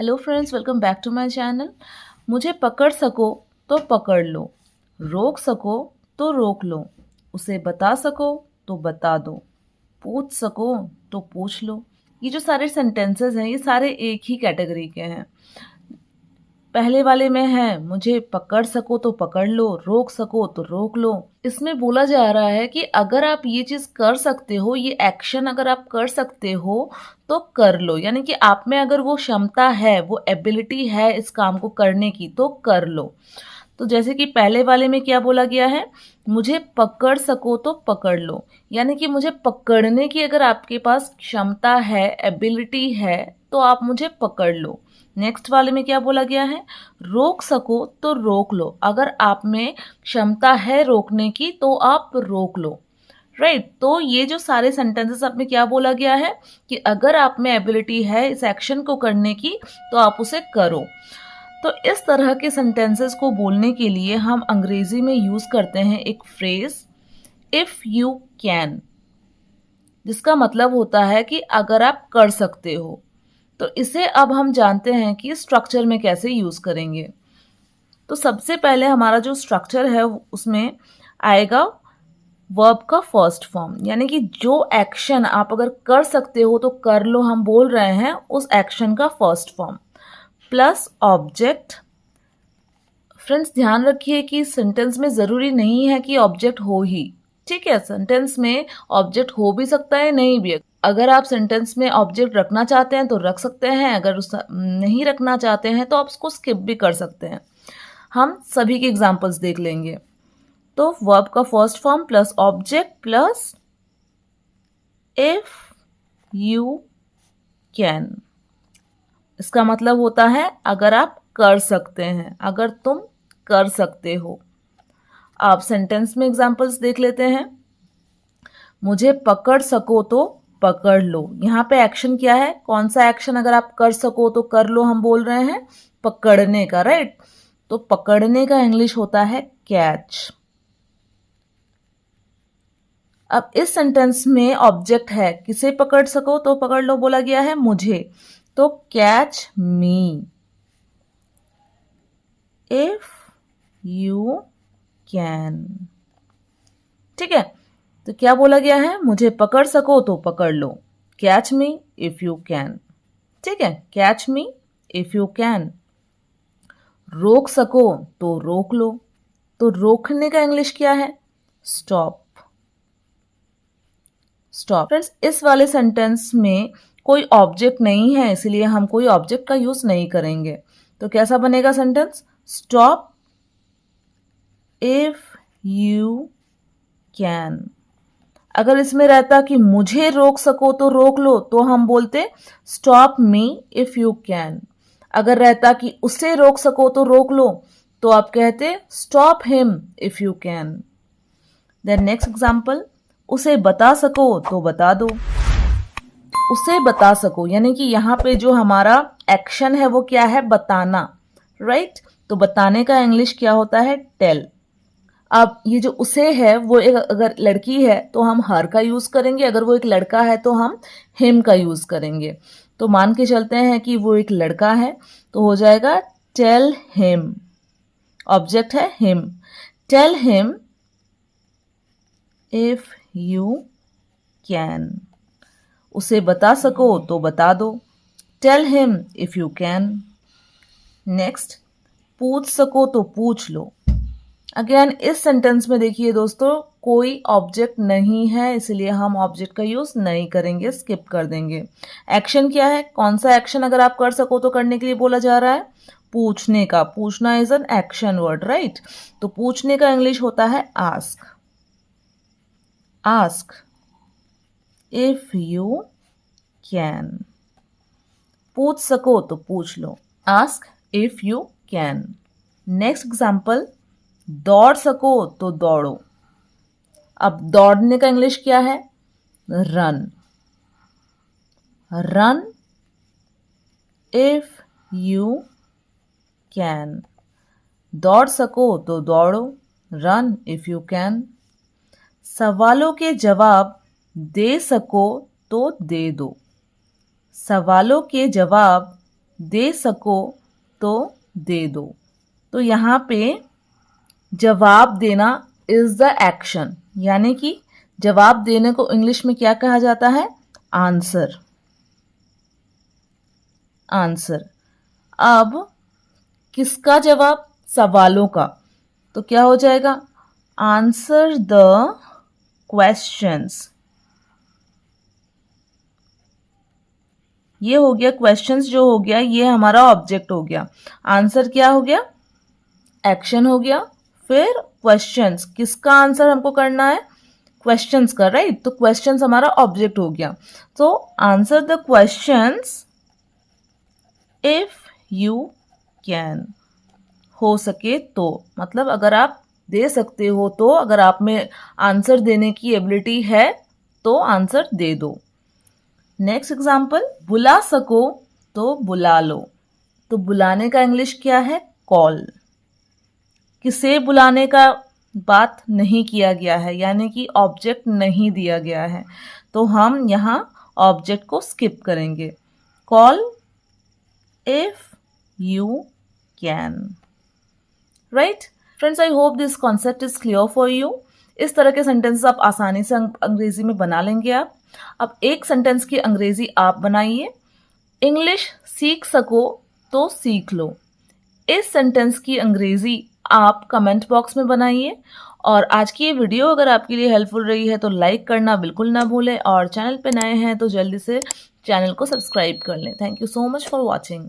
Hello friends, welcome back to my channel. मुझे पकड़ सको तो पकड़ लो, रोक सको तो रोक लो, उसे बता सको तो बता दो, पूछ सको तो पूछ लो। ये जो सारे सेंटेंसेस हैं ये सारे एक ही कैटेगरी के हैं। पहले वाले में है मुझे पकड़ सको तो पकड़ लो, रोक सको तो रोक लो। इसमें बोला जा रहा है कि अगर आप ये चीज कर सकते हो, ये एक्शन अगर आप कर सकते हो तो कर लो, यानी कि आप में अगर वो क्षमता है, वो एबिलिटी है इस काम को करने की तो कर लो। तो जैसे कि पहले वाले में क्या बोला गया है, मुझे पकड़ सको तो पकड़ लो, यानी कि मुझे पकड़ने की अगर आपके पास क्षमता है, एबिलिटी है तो आप मुझे पकड़ लो। नेक्स्ट वाले में क्या बोला गया है, रोक सको तो रोक लो, अगर आप में क्षमता है रोकने की तो आप रोक लो। राइट तो ये जो सारे सेंटेंसेस आप में क्या बोला गया है कि अगर आप में एबिलिटी है इस एक्शन को करने की तो आप उसे करो। तो इस तरह के सेंटेंसेस को बोलने के लिए हम अंग्रेजी में यूज करते हैं एक फ्रेज इफ यू कैन, जिसका मतलब होता है कि अगर आप कर सकते हो। तो इसे अब हम जानते हैं कि स्ट्रक्चर में कैसे यूज करेंगे। तो सबसे पहले हमारा जो स्ट्रक्चर है उसमें आएगा वर्ब का फर्स्ट फॉर्म, यानी कि जो एक्शन आप अगर कर सकते हो तो कर लो हम बोल रहे हैं, उस एक्शन का first form plus object. Friends ध्यान रखिए कि सेंटेंस में जरूरी नहीं है कि ऑब्जेक्ट हो ही, ठीक है। सेंटेंस में ऑब्जेक्ट हो भी सकता है, नहीं भी। अगर आप सेंटेंस में ऑब्जेक्ट रखना चाहते हैं तो रख सकते हैं, अगर नहीं रखना चाहते हैं तो आप उसको स्किप भी कर सकते हैं। हम सभी के एग्जांपल्स देख लेंगे। तो वर्ब का first form plus object plus if you can, इसका मतलब होता है अगर आप कर सकते हैं, अगर तुम कर सकते हो। आप सेंटेंस में एग्जांपल्स देख लेते हैं। मुझे पकड़ सको तो पकड़ लो, यहाँ पे एक्शन क्या है, कौन सा एक्शन अगर आप कर सको तो कर लो हम बोल रहे हैं, पकड़ने का। राइट तो पकड़ने का इंग्लिश होता है कैच। अब इस सेंटेंस में ऑब्जेक्ट है, किसे पकड़ सको तो पकड़ लो बोला गया है, मुझे, तो catch me if you can. ठीक है, तो क्या बोला गया है, मुझे पकड़ सको तो पकड़ लो, catch me if you can. ठीक है, catch me if you can. रोक सको तो रोक लो, तो रोकने का इंग्लिश क्या है, स्टॉप। स्टॉप। फ्रेंड्स इस वाले सेंटेंस में कोई ऑब्जेक्ट नहीं है, इसलिए हम कोई ऑब्जेक्ट का यूज नहीं करेंगे। तो कैसा बनेगा sentence, stop if you can. अगर इसमें रहता कि मुझे रोक सको तो रोक लो तो हम बोलते stop me if you can. अगर रहता कि उसे रोक सको तो रोक लो तो आप कहते stop him if you can. Then next example, उसे बता सको तो बता दो। उसे बता सको यानी कि यहाँ पे जो हमारा एक्शन है वो क्या है, बताना। राइट तो बताने का इंग्लिश क्या होता है, टेल। अब ये जो उसे है वो एक अगर लड़की है तो हम हर का यूज करेंगे, अगर वो एक लड़का है तो हम हिम का यूज करेंगे। तो मान के चलते हैं कि वो एक लड़का है तो हो जाएगा टेल हिम, ऑब्जेक्ट है him, tell him if you can. उसे बता सको तो बता दो, tell him if you can. Next, पूछ सको तो पूछ लो। अगेन इस सेंटेंस में देखिए दोस्तों कोई ऑब्जेक्ट नहीं है, इसलिए हम ऑब्जेक्ट का यूज नहीं करेंगे, स्किप कर देंगे। एक्शन क्या है, कौन सा एक्शन अगर आप कर सको तो करने के लिए बोला जा रहा है, पूछने का। पूछना is an action word, right. तो पूछने का इंग्लिश होता है ask. Ask if you can. पूछ सको तो पूछ लो, ask if you can. Next example, दौड़ सको तो दौड़ो। अब दौड़ने का इंग्लिश क्या है, run. Run if you can. दौड़ सको तो दौड़ो, रन इफ यू कैन। सवालों के जवाब दे सको तो दे दो। सवालों के जवाब दे सको तो दे दो। तो यहाँ पे जवाब देना इज द एक्शन, यानी कि जवाब देने को इंग्लिश में क्या कहा जाता है? आंसर। आंसर। अब किसका जवाब? सवालों का। तो क्या हो जाएगा? Answer the questions. ये हो गया क्वेश्चंस, जो हो गया ये हमारा ऑब्जेक्ट हो गया। आंसर क्या हो गया? एक्शन हो गया। फिर क्वेश्चंस, किसका आंसर हमको करना है? क्वेश्चंस का, राइट? तो क्वेश्चंस हमारा ऑब्जेक्ट हो गया। तो answer the questions if you can. हो सके तो, मतलब अगर आप दे सकते हो तो, अगर आप में आंसर देने की एबिलिटी है तो आंसर दे दो। नेक्स्ट एग्जाम्पल, बुला सको तो बुला लो। तो बुलाने का इंग्लिश क्या है? कॉल। किसे बुलाने का बात नहीं किया गया है, यानी कि ऑब्जेक्ट नहीं दिया गया है, तो हम यहाँ ऑब्जेक्ट को स्किप करेंगे। Call if you can. Right friends, I hope this concept is clear for you. इस तरह के सेंटेंसेस आप आसानी से अंग्रेजी में बना लेंगे आप। अब एक सेंटेंस की अंग्रेजी आप बनाइए। इंग्लिश सीख सको तो सीख लो। इस सेंटेंस की अंग्रेजी आप कमेंट बॉक्स में बनाइए। और आज की ये वीडियो अगर आपके लिए हेल्पफुल रही है तो लाइक करना बिल्कुल ना भूलें, और चैनल पे नए हैं तो जल्दी से चैनल को सब्सक्राइब कर लें। Thank you so much for watching.